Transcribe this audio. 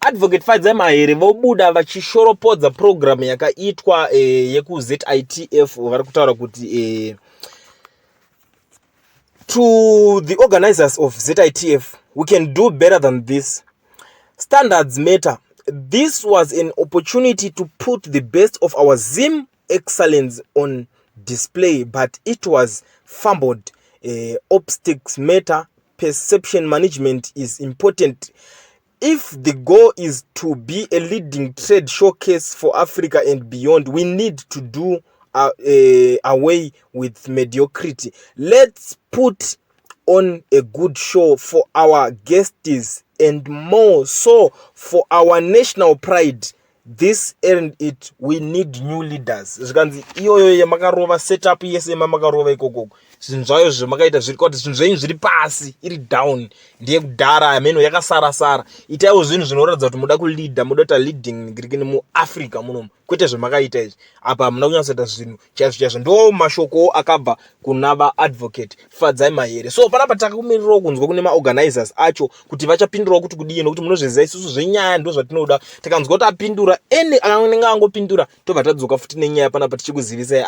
Advocate Fadzai Mahere vobuda vachishoropodza program yakaitwa yeku-ZITF vari kutaura kuti to the organizers of ZITF, we can do better than this. Standards matter. This was an opportunity to put the best of our Zim excellence on display, but it was fumbled. Optics matter. Perception management is important. If the goal is to be a leading trade showcase for Africa and beyond, we need to do away with mediocrity. Let's put on a good show for our guests and more so for our national pride. This earned it. We need new leaders. Zvikanzi iyoyo yemakarova setup yese yemakarova ikoko zvinhu zvayo zvamakaita zviri kuti zvinhu zvenyu zviri pasi iri down ndiye kudhara ameno yakasara itaiwo zvinhu zvinoratidza kuti muda kuleader, muda kuita leading ngirikini muAfrica munomu kwete zvamakaita izvi apa hamuna kunyatsoita zvinhu chaizvo ndo mashoko akabva kuna vaadvocate Fadzai Mahere. So panapa takakumirirawo kunzwa kune maorganizers acho kuti vachapindurawo kuti kudii nokuti munozviziva isusu zvenyaya ndo zvatinoda. Takanzwa kuti apindura ene anenge angopindura tobva tadzoka futi nenyaya panapa tichikuzivisai